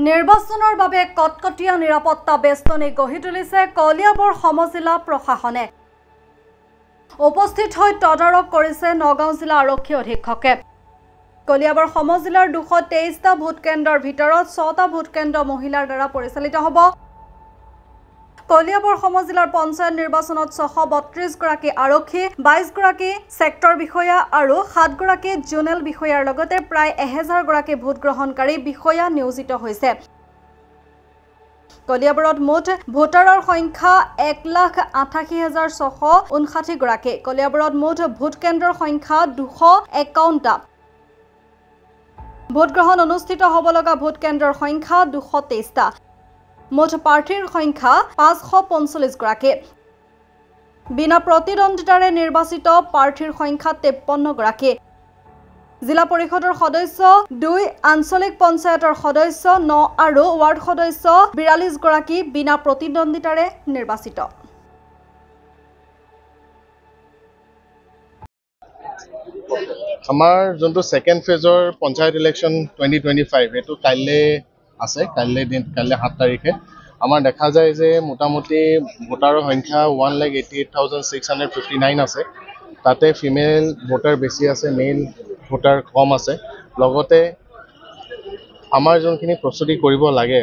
নিৰ্বাচনৰ বাবে কটকটীয়া নিৰাপত্তা বেষ্টনী গঢ়ি তুলিছে কলিয়াবৰ সমজিলা প্ৰশাসনে। উপস্থিত হৈ তদাৰক কৰিছে নগাঁও জিলা আৰক্ষী অধীক্ষকে। কলিয়াবৰ সমজিলাৰ 223টা ভোট কেন্দ্ৰৰ ভিতৰত 6টা ভোট কেন্দ্ৰ মহিলাৰ দ্বাৰা পৰিচালিত হ'ব। কলিয়াবৰ সমজিলাৰ পঞ্চায়ত নিৰ্বাচনত 632 গৰাকী আৰক্ষী, 22 গৰাকী সেক্টৰ বিষয়া আৰু 7 গৰাকী জোনেল বিষয়াৰ লগতে প্ৰায় 1000 গৰাকী ভোট গ্ৰহণকাৰী বিষয়া নিয়োজিত হৈছে। কলিয়াবৰত মুঠ ভোটাৰৰ সংখ্যা 1,88,659 গৰাকী। কলিয়াবৰত মুঠ ভোট কেন্দ্ৰৰ সংখ্যা 251টা। ভোট গ্ৰহণ অনুষ্ঠিত হ'ব লগা ভোট কেন্দ্ৰৰ সংখ্যা 223টা। মুঠ প্ৰাৰ্থীৰ সংখ্যা 545 গৰাকী। বিনা প্ৰতিদ্বন্দ্বিতাৰে নিৰ্বাচিত প্ৰাৰ্থীৰ সংখ্যা 53 গৰাকী। জিলা পৰিষদৰ সদস্য 2, আঞ্চলিক পঞ্চায়তৰ সদস্য 9 আৰু ৱাৰ্ড সদস্য 42 গৰাকী বিনা প্ৰতিদ্বন্দ্বিতাৰে নিৰ্বাচিত। আমাৰ যোনটো সেকেন্ড ফেজৰ পঞ্চায়ত ইলেকশ্যন 2025 এটো কাইলৈ আছে। কাইলৈ 7 তাৰিখে আমাৰ দেখা যায় যে মোটামুটি ভোটাৰৰ সংখ্যা 1,88,659 আছে। তাতে ফিমেল ভোটাৰ বেছি আছে, মেল ভোটাৰ কম আছে। লগতে আমাৰ যোনখিনি প্ৰস্তুতি কৰিব লাগে,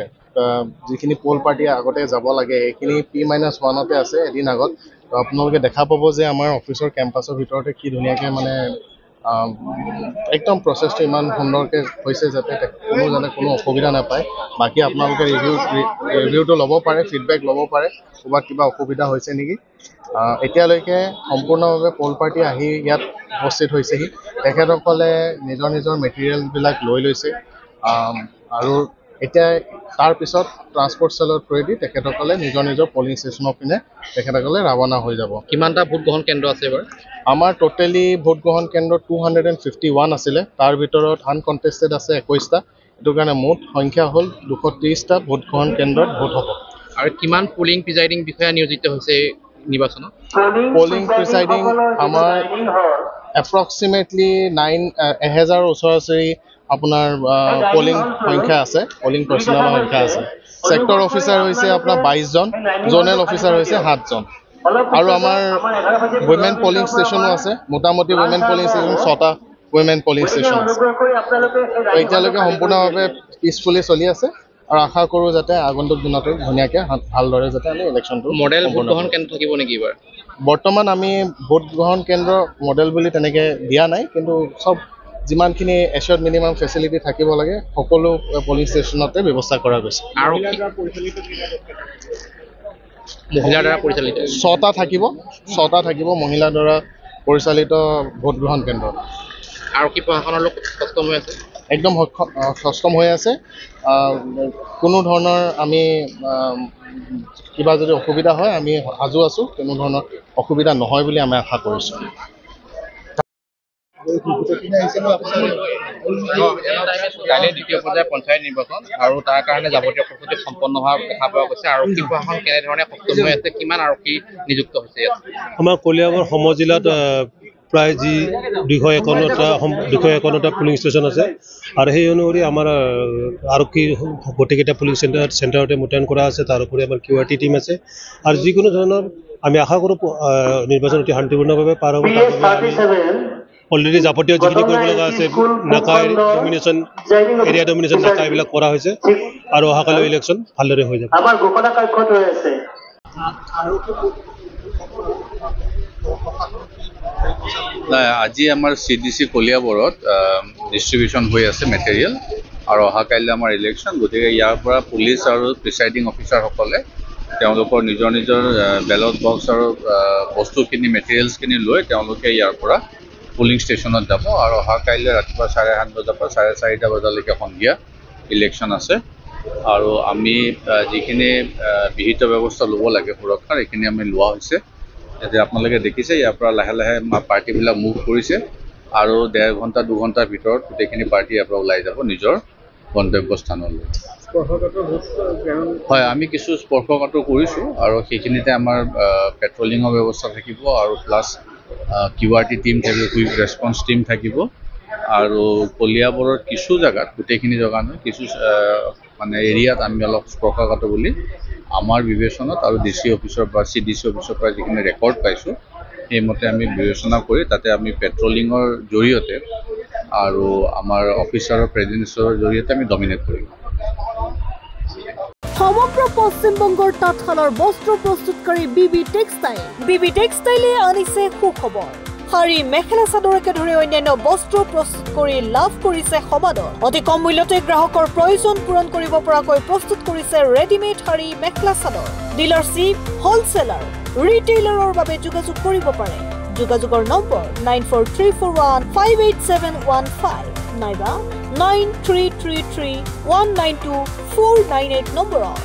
যিখিনি পোল পাৰ্টি আগতে যাব লাগে এইখিনি P-1তে আছে এদিন আগত। তো আপোনালোকে দেখা পাব যে আমাৰ অফিচৰ কেম্পাছৰ ভিতৰতে কি ধুনীয়াকৈ মানে একদম প্ৰচেছটো ইমান সুন্দৰকৈ হৈছে যাতে কোনো অসুবিধা নাপায়। বাকী আপোনালোকে ৰিভিউটো ল'ব পাৰে, ফিডবেক ল'ব পাৰে ক'ৰবাত কিবা অসুবিধা হৈছে নেকি। এতিয়ালৈকে সম্পূৰ্ণভাৱে পোল পাৰ্টি আহি ইয়াত উপস্থিত হৈছেহি। তেখেতসকলে নিজৰ নিজৰ মেটেৰিয়েলবিলাক লৈ লৈছে আৰু এতিয়া তাৰপিছত ট্ৰান্সপৰ্ট চেলৰ থ্ৰুৱেদি তেখেতসকলে নিজৰ নিজৰ পলিং ষ্টেচনৰ পিনে তেখেতসকলে ৰাওনা হৈ যাব। কিমানটা ভোট গ্ৰহণ কেন্দ্ৰ আছে এবাৰ? আমাৰ টোটেলি ভোট গ্ৰহণ কেন্দ্ৰ 251 আছিলে। তাৰ ভিতৰত আনকণ্টেষ্টেড আছে 21টা। এইটো কাৰণে মুঠ সংখ্যা হ'ল 230টা ভোট গ্ৰহণ কেন্দ্ৰত ভোট হ'ব। আৰু কিমান পলিং প্ৰিজাইডিং বিষয়া নিয়োজিত হৈছে নিৰ্বাচনত? পলিং প্ৰিচাইডিং আমাৰ এপ্ৰক্সিমেটলি 1000 ওচৰা-ওচৰি আপোনাৰ পলিং সংখ্যা আছে, পলিং পাৰ্চনেলৰ সংখ্যা আছে। ছেক্টৰ অফিচাৰ হৈছে আপোনাৰ 22 জন, জোনেল অফিচাৰ হৈছে 7 জন। আৰু আমাৰ উইমেন পলিং ষ্টেচনো আছে। মোটামুটি উইমেন পলিং ষ্টেচন 6টা উইমেন পলিং ষ্টেচন আছে। এতিয়ালৈকে সম্পূৰ্ণভাৱে পিচফুলি চলি আছে আৰু আশা কৰোঁ যাতে আগন্তুক দিনতো ধুনীয়াকৈ ভালদৰে যাতে আমি ইলেকশ্যনটো মডেল ভোট গ্ৰহণ কেন্দ্ৰ থাকিব নেকি এইবাৰ? বৰ্তমান আমি ভোট গ্ৰহণ কেন্দ্ৰ মডেল বুলি তেনেকৈ দিয়া নাই, কিন্তু চব যিমানখিনি এচিয়ৰ্ড মিনিমাম ফেচিলিটি থাকিব লাগে সকলো পলিং ষ্টেচনতে ব্যৱস্থা কৰা গৈছে। আৰু মহিলাৰ দ্বাৰা পৰিচালিত 6টা থাকিব মহিলাৰ দ্বাৰা পৰিচালিত ভোট গ্ৰহণ কেন্দ্ৰ। আৰক্ষী প্ৰশাসনৰ লোক সষ্টম হৈ আছে, একদম সষ্টম হৈ আছে। কোনো ধৰণৰ আমি কিবা যদি অসুবিধা হয় আমি সাজু আছোঁ, কোনো ধৰণৰ অসুবিধা নহয় বুলি আমি আশা কৰিছোঁ। কাইলৈ দ্বিতীয় পৰ্যায়ৰ পঞ্চায়ত নিৰ্বাচন আৰু তাৰ কাৰণে যাৱতীয় প্ৰস্তুতি সম্পন্ন হোৱা দেখা পোৱা গৈছে। আৰক্ষী প্ৰশাসন কেনেধৰণে সক্ষম হৈ আছে, কিমান আৰক্ষী নিযুক্ত হৈছে ইয়াত? আমাৰ কলিয়াবৰ সমজিলাত প্ৰায় 251টা পুলিং ষ্টেচন আছে আৰু সেই অনুসৰি আমাৰ আৰক্ষী গোটেইকেইটা পুলিং চেণ্টাৰতে মুতয়ন কৰা আছে। তাৰ উপৰি আমাৰ QRT টিম আছে আৰু যিকোনো ধৰণৰ আমি আশা কৰোঁ নিৰ্বাচন অতি শান্তিপূৰ্ণভাৱে পাৰ হ'ব। অলৰেডি যাৱতীয় যিখিনি কৰিব লগা আছে, নাকা ডমিনেশ্যন, এৰিয়া ডমিনেশ্যন নাকা এইবিলাক কৰা হৈছে আৰু অহাকালি ইলেকশ্যন ভালদৰে হৈ যাব। আজি আমাৰ CDC কলিয়াবৰত ডিষ্ট্ৰিবিউশ্যন হৈ আছে মেটেৰিয়েল আৰু অহাকাইলৈ আমাৰ ইলেকশ্যন। গতিকে ইয়াৰ পৰা পুলিচ আৰু প্ৰিচাইডিং অফিচাৰসকলে তেওঁলোকৰ নিজৰ নিজৰ বেলট বক্স আৰু বস্তুখিনি মেটেৰিয়েলছখিনি লৈ তেওঁলোকে ইয়াৰ পৰা পুলিং ষ্টেচনত যাব আৰু অহাকাইলৈ ৰাতিপুৱা 7:30 বজাৰ পৰা 4:30 বজালৈকে সন্ধিয়া ইলেকশ্যন আছে। আৰু আমি যিখিনি বিহিত ব্যৱস্থা ল'ব লাগে সুৰক্ষাৰ এইখিনি আমি লোৱা হৈছে। এতিয়া আপোনালোকে দেখিছে ইয়াৰ পৰা লাহে লাহে পাৰ্টিবিলাক মুভ কৰিছে আৰু 1.5 ঘণ্টা 2 ঘণ্টাৰ ভিতৰত গোটেইখিনি পাৰ্টি ইয়াৰ পৰা ওলাই যাব নিজৰ গন্তব্যস্থানলৈ। হয়, আমি কিছু স্পৰ্শকাতৰ কৰিছোঁ আৰু সেইখিনিতে আমাৰ পেট্ৰলিঙৰ ব্যৱস্থা থাকিব আৰু প্লাছ QRT টিম থাকিব, কুইক ৰেছপন্স টিম থাকিব আৰু কলিয়াবৰৰ কিছু জেগাত গোটেইখিনি জেগা নহয় কিছু মানে এৰিয়াত আমি অলপ স্পৰ্শকাত বুলি আমাৰ বিবেচনাত আৰু ডিচি অফিচৰ পৰা CDC অফিচৰ পৰা যিখিনি ৰেকৰ্ড পাইছোঁ সেইমতে আমি বিবেচনা কৰি তাতে আমি পেট্ৰলিঙৰ জৰিয়তে আৰু আমাৰ অফিচাৰৰ প্ৰেজেন্সৰ জৰিয়তে আমি ডমিনেট কৰিম। সমগ্ৰ পশ্চিমবংগৰ তাঁতশালৰ বস্ত্ৰ প্ৰস্তুতকাৰী বিবি টেক্সটাইল। বিবি টেক্সটাইলে আনিছে সুখবৰ। শাৰী মেখেলা চাদৰকে ধৰি অন্যান্য বস্ত্ৰ প্ৰস্তুত কৰি লাভ কৰিছে সমাদৰ। অতি কম মূল্যতে গ্ৰাহকৰ প্ৰয়োজন পূৰণ কৰিব পৰাকৈ প্ৰস্তুত কৰিছে ৰেডিমেড শাৰী মেখেলা চাদৰ। ডিলাৰশ্বিপ হোলচেলাৰ ৰিটেইলাৰৰ বাবে যোগাযোগ কৰিব পাৰে। যোগাযোগৰ নম্বৰ 9434158715 নাইবা 9333192498 নম্বৰত।